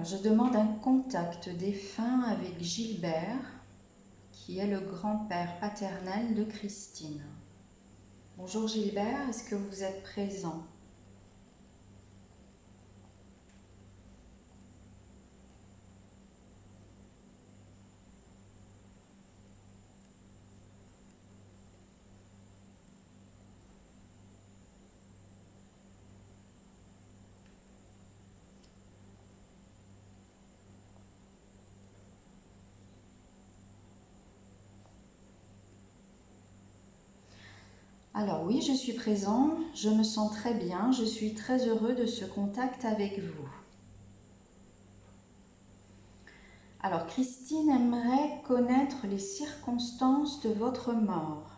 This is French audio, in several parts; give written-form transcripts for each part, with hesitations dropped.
Alors, je demande un contact défunt avec Gilbert, qui est le grand-père paternel de Christine. Bonjour Gilbert, est-ce que vous êtes présent? Alors oui, je suis présent, je me sens très bien, je suis très heureux de ce contact avec vous. Alors Christine aimerait connaître les circonstances de votre mort.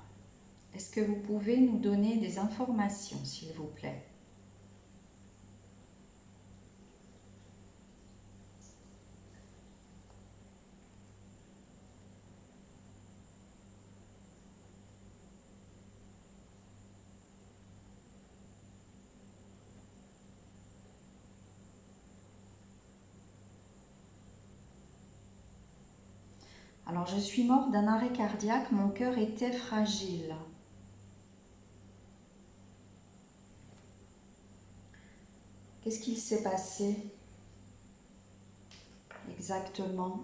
Est-ce que vous pouvez nous donner des informations, s'il vous plaît? Alors je suis mort d'un arrêt cardiaque, mon cœur était fragile. Qu'est-ce qu'il s'est passé exactement?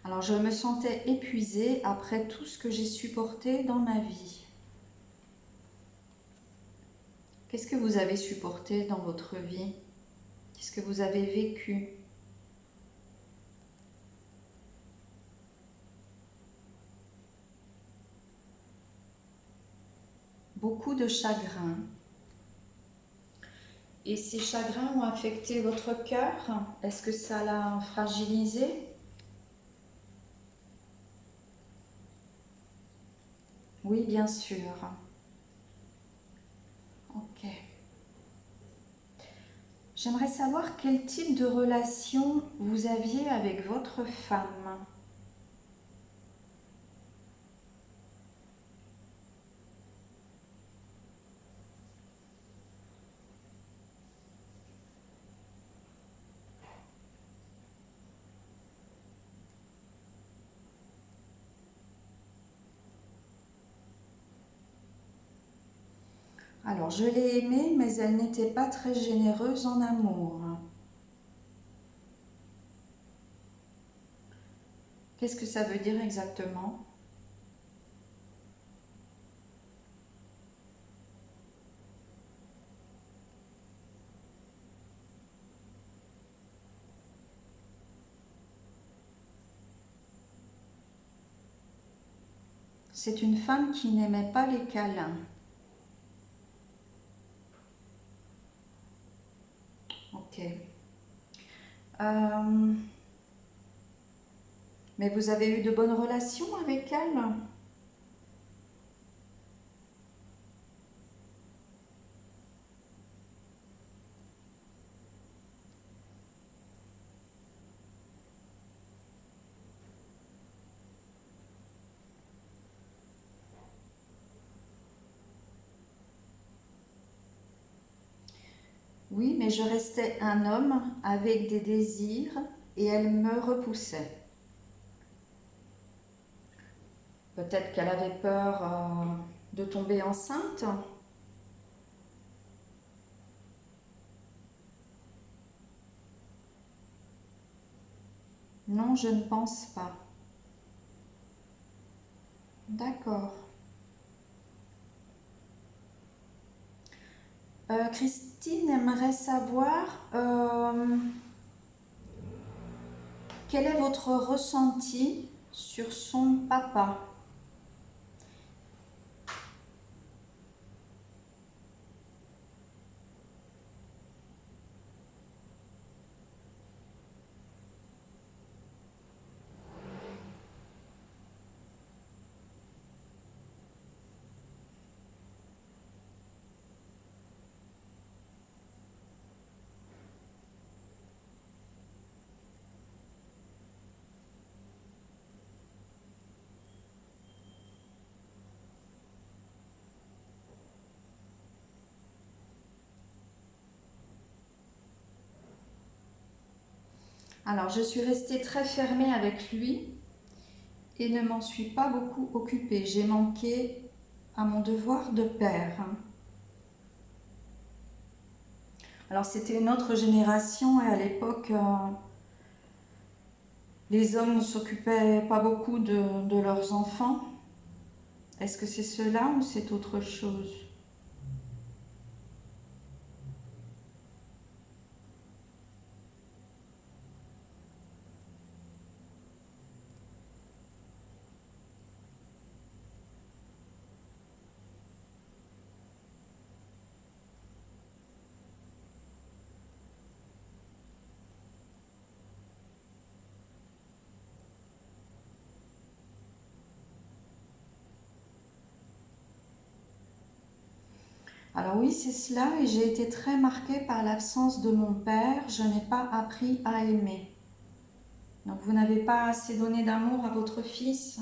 Alors je me sentais épuisée après tout ce que j'ai supporté dans ma vie. Qu'est-ce que vous avez supporté dans votre vie? Qu'est-ce que vous avez vécu? Beaucoup de chagrin. Et ces chagrins ont affecté votre cœur? Est-ce que ça l'a fragilisé? Oui, bien sûr. Ok. J'aimerais savoir quel type de relation vous aviez avec votre femme. Alors, je l'ai aimée, mais elle n'était pas très généreuse en amour. Qu'est-ce que ça veut dire exactement? C'est une femme qui n'aimait pas les câlins. Ok. Euh, mais vous avez eu de bonnes relations avec elle? Oui, mais je restais un homme avec des désirs et elle me repoussait. Peut-être qu'elle avait peur de tomber enceinte. Non, je ne pense pas. D'accord. Christine aimerait savoir quel est votre ressenti sur son papa. Alors, je suis restée très fermée avec lui et ne m'en suis pas beaucoup occupée. J'ai manqué à mon devoir de père. Alors, c'était une autre génération et à l'époque, les hommes ne s'occupaient pas beaucoup de leurs enfants. Est-ce que c'est cela ou c'est autre chose? Alors oui, c'est cela et j'ai été très marquée par l'absence de mon père. Je n'ai pas appris à aimer. Donc vous n'avez pas assez donné d'amour à votre fils?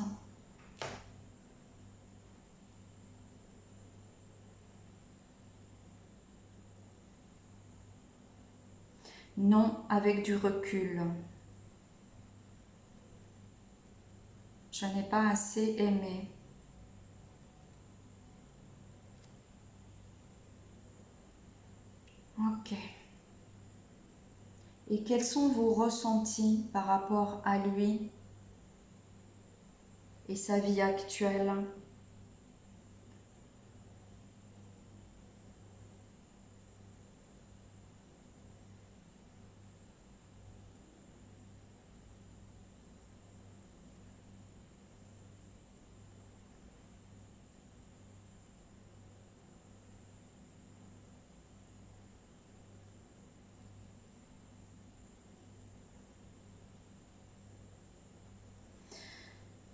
Non, avec du recul. Je n'ai pas assez aimé. Ok. Et quels sont vos ressentis par rapport à lui et sa vie actuelle?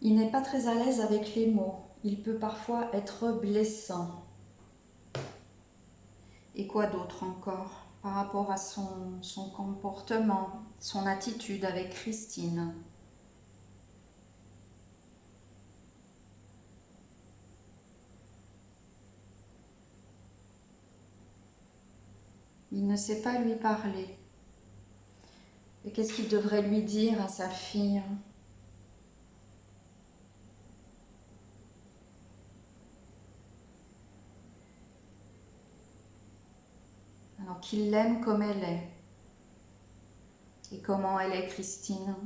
Il n'est pas très à l'aise avec les mots. Il peut parfois être blessant. Et quoi d'autre encore par rapport à son comportement, son attitude avec Christine? Il ne sait pas lui parler. Et qu'est-ce qu'il devrait lui dire à sa fille? Alors qu'il l'aime comme elle est. Et comment elle est, Christine?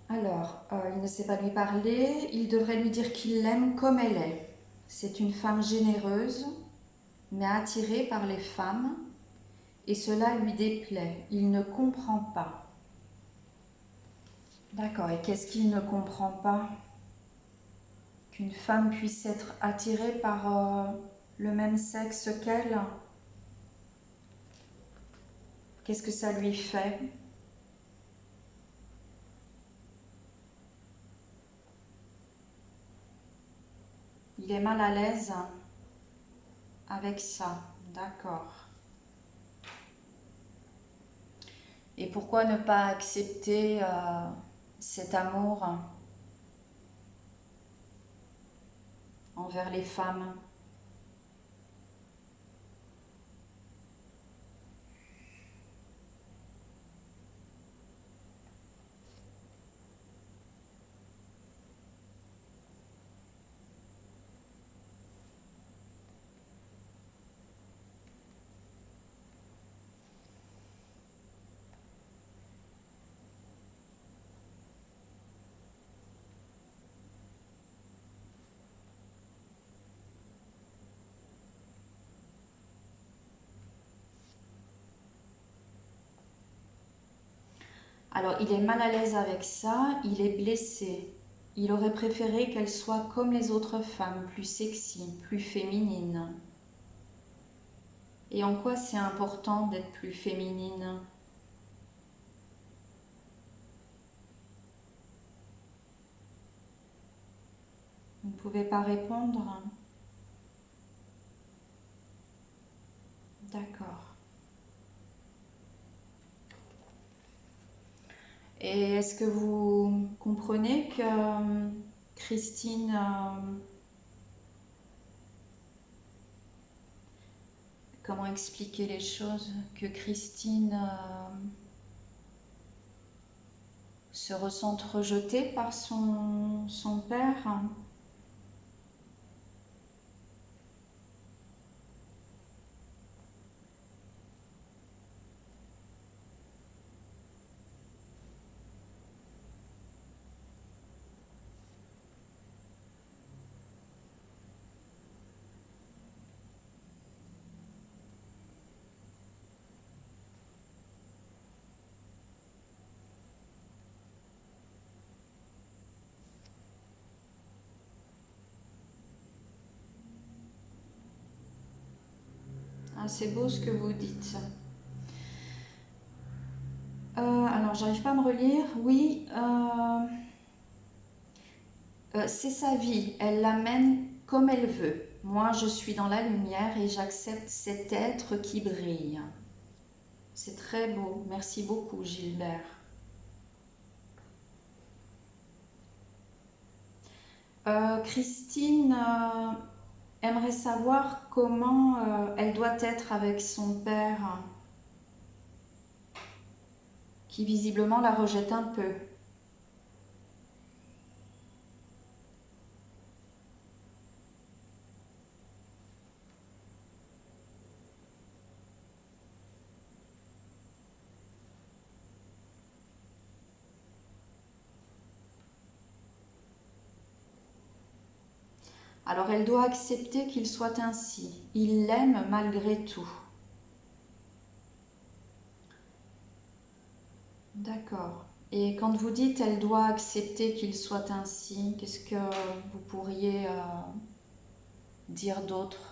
Alors, il ne sait pas lui parler, il devrait lui dire qu'il l'aime comme elle est. C'est une femme généreuse, mais attirée par les femmes, et cela lui déplaît. Il ne comprend pas. D'accord, et qu'est-ce qu'il ne comprend pas? Qu'une femme puisse être attirée par le même sexe qu'elle? Qu'est-ce que ça lui fait? Il est mal à l'aise avec ça, d'accord. Et pourquoi ne pas accepter cet amour envers les femmes? Alors, il est mal à l'aise avec ça, il est blessé. Il aurait préféré qu'elle soit comme les autres femmes, plus sexy, plus féminine. Et en quoi c'est important d'être plus féminine? Vous ne pouvez pas répondre? D'accord. Et est-ce que vous comprenez que Christine, comment expliquer les choses, que Christine se ressente rejetée par son père? Ah, c'est beau ce que vous dites. Alors, j'arrive pas à me relire. Oui, c'est sa vie. Elle l'amène comme elle veut. Moi, je suis dans la lumière et j'accepte cet être qui brille. C'est très beau. Merci beaucoup, Gilbert. Christine aimerait savoir comment elle doit être avec son père, qui visiblement la rejette un peu. Alors elle doit accepter qu'il soit ainsi. Il l'aime malgré tout. D'accord. Et quand vous dites elle doit accepter qu'il soit ainsi, qu'est-ce que vous pourriez dire d'autre?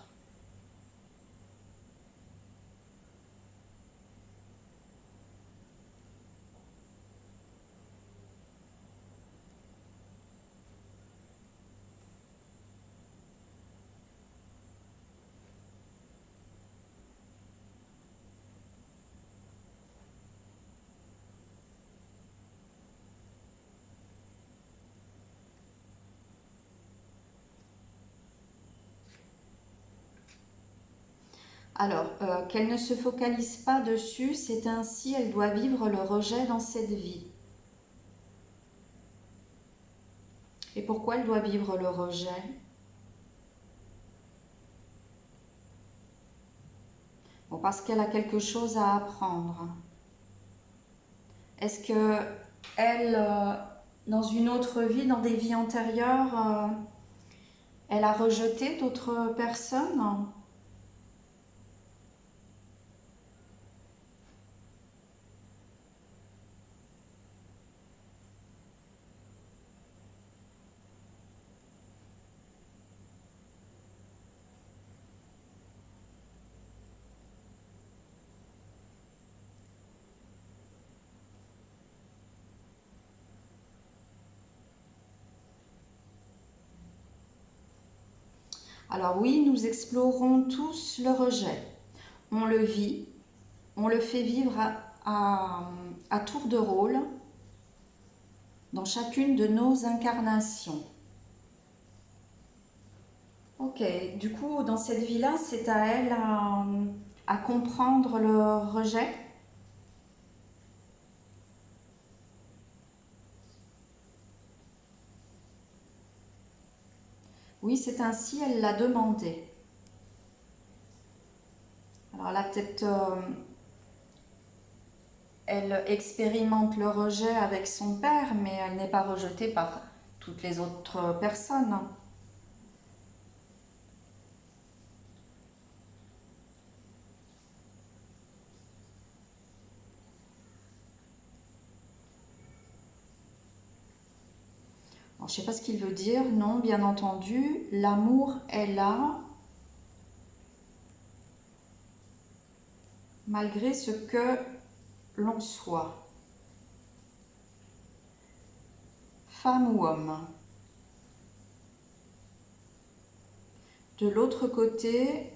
Alors, qu'elle ne se focalise pas dessus, c'est ainsi elle doit vivre le rejet dans cette vie. Et pourquoi elle doit vivre le rejet? Bon, parce qu'elle a quelque chose à apprendre. Est-ce que elle, dans une autre vie, dans des vies antérieures, elle a rejeté d'autres personnes? Alors oui, nous explorons tous le rejet. On le vit, on le fait vivre à tour de rôle dans chacune de nos incarnations. Ok, du coup, dans cette vie-là, c'est à elle à comprendre le rejet. Oui, c'est ainsi, elle l'a demandé. Alors là, peut-être, elle expérimente le rejet avec son père, mais elle n'est pas rejetée par toutes les autres personnes. Alors, je ne sais pas ce qu'il veut dire. Non, bien entendu, l'amour est là. malgré ce que l'on soit, femme ou homme. De l'autre côté,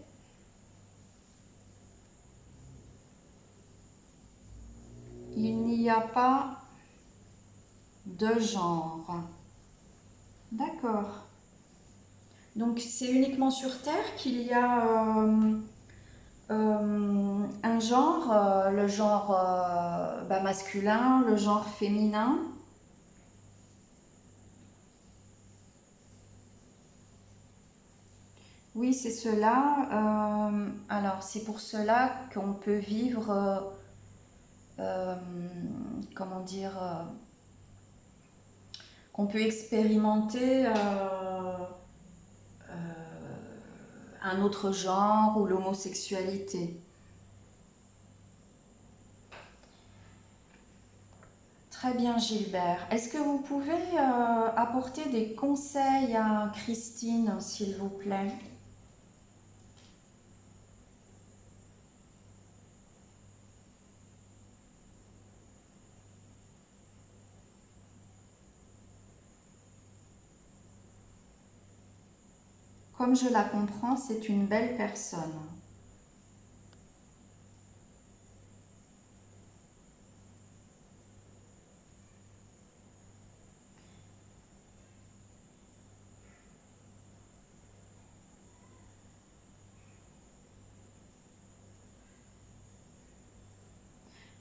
il n'y a pas de genre. D'accord. Donc c'est uniquement sur Terre qu'il y a un genre, le genre masculin, le genre féminin. Oui, c'est cela. Alors c'est pour cela qu'on peut vivre, comment dire, qu'on peut expérimenter un autre genre ou l'homosexualité. Très bien Gilbert. Est-ce que vous pouvez apporter des conseils à Christine, s'il vous plaît? Comme je la comprends, c'est une belle personne.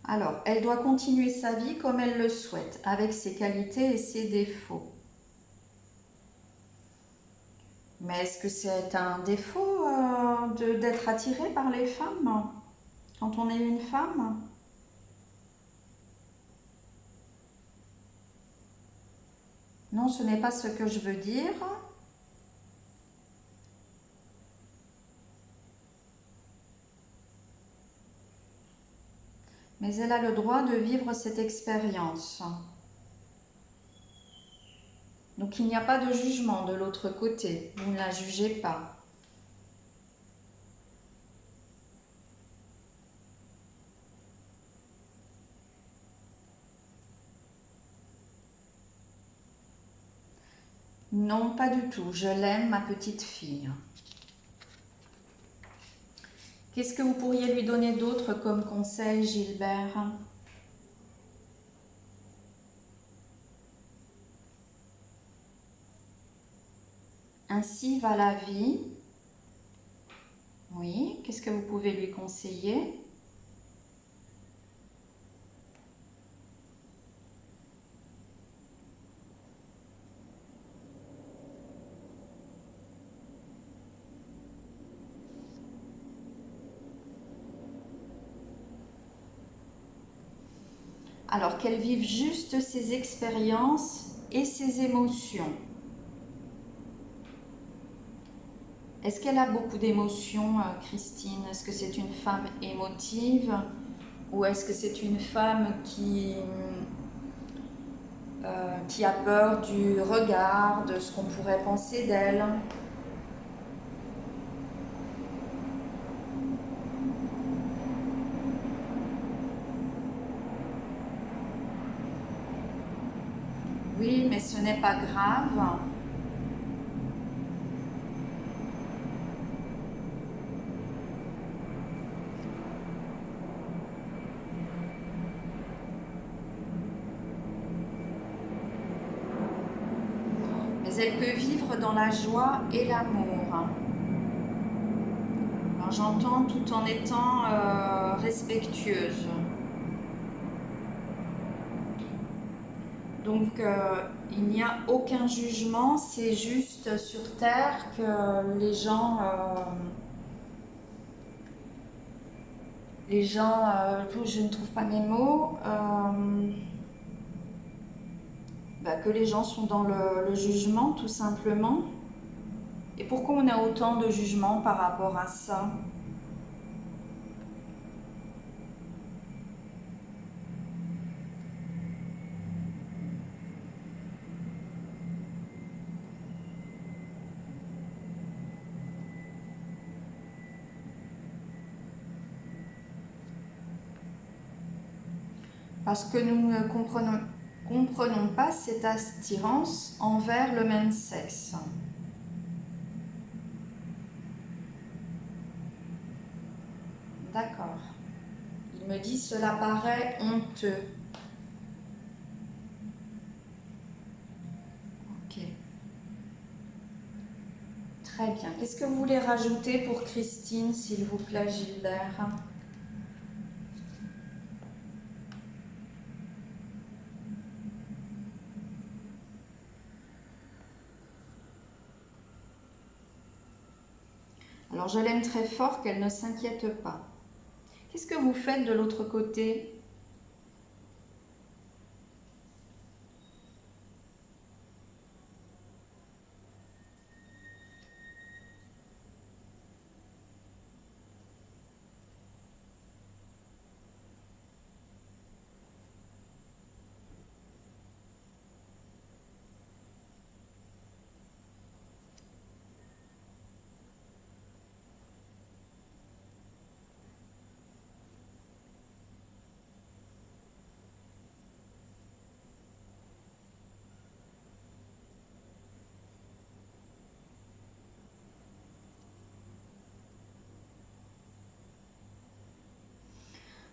Alors, elle doit continuer sa vie comme elle le souhaite, avec ses qualités et ses défauts. Mais est-ce que c'est un défaut d'être attiré par les femmes quand on est une femme? Non, ce n'est pas ce que je veux dire. Mais elle a le droit de vivre cette expérience. Donc il n'y a pas de jugement de l'autre côté. Vous ne la jugez pas. Non, pas du tout. Je l'aime, ma petite fille. Qu'est-ce que vous pourriez lui donner d'autre comme conseil, Gilbert? Ainsi va la vie. Oui, qu'est-ce que vous pouvez lui conseiller? Alors qu'elle vive juste ses expériences et ses émotions. Est-ce qu'elle a beaucoup d'émotions, Christine? Est-ce que c'est une femme émotive ou est-ce que c'est une femme qui a peur du regard, de ce qu'on pourrait penser d'elle? Oui, mais ce n'est pas grave. Mais elle peut vivre dans la joie et l'amour. Alors j'entends tout en étant respectueuse. Donc il n'y a aucun jugement, c'est juste sur Terre que je ne trouve pas mes mots, que les gens sont dans le jugement tout simplement. Et pourquoi on a autant de jugement par rapport à ça? parce que nous ne comprenons pas cette attirance envers le même sexe. D'accord. Il me dit cela paraît honteux. Ok. Très bien. Qu'est-ce que vous voulez rajouter pour Christine, s'il vous plaît, Gilbert? Alors, je l'aime très fort, qu'elle ne s'inquiète pas. Qu'est-ce que vous faites de l'autre côté?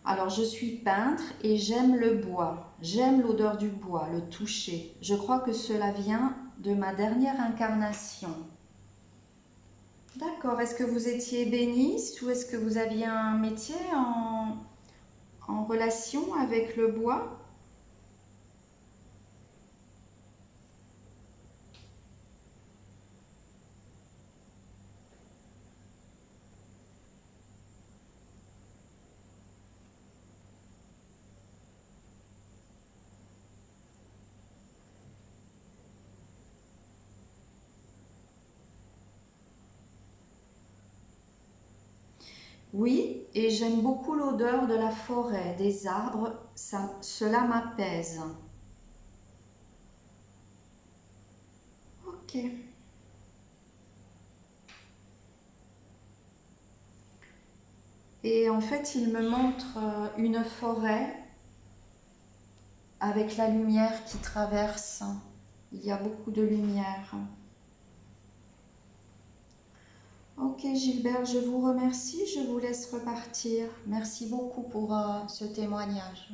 Alors, je suis peintre et j'aime le bois. J'aime l'odeur du bois, le toucher. Je crois que cela vient de ma dernière incarnation. D'accord. Est-ce que vous étiez ébéniste ou est-ce que vous aviez un métier en relation avec le bois? Oui, et j'aime beaucoup l'odeur de la forêt, des arbres. Cela m'apaise. Ok. Et en fait, il me montre une forêt avec la lumière qui traverse. Il y a beaucoup de lumière. Ok Gilbert, je vous remercie, je vous laisse repartir. Merci beaucoup pour ce témoignage.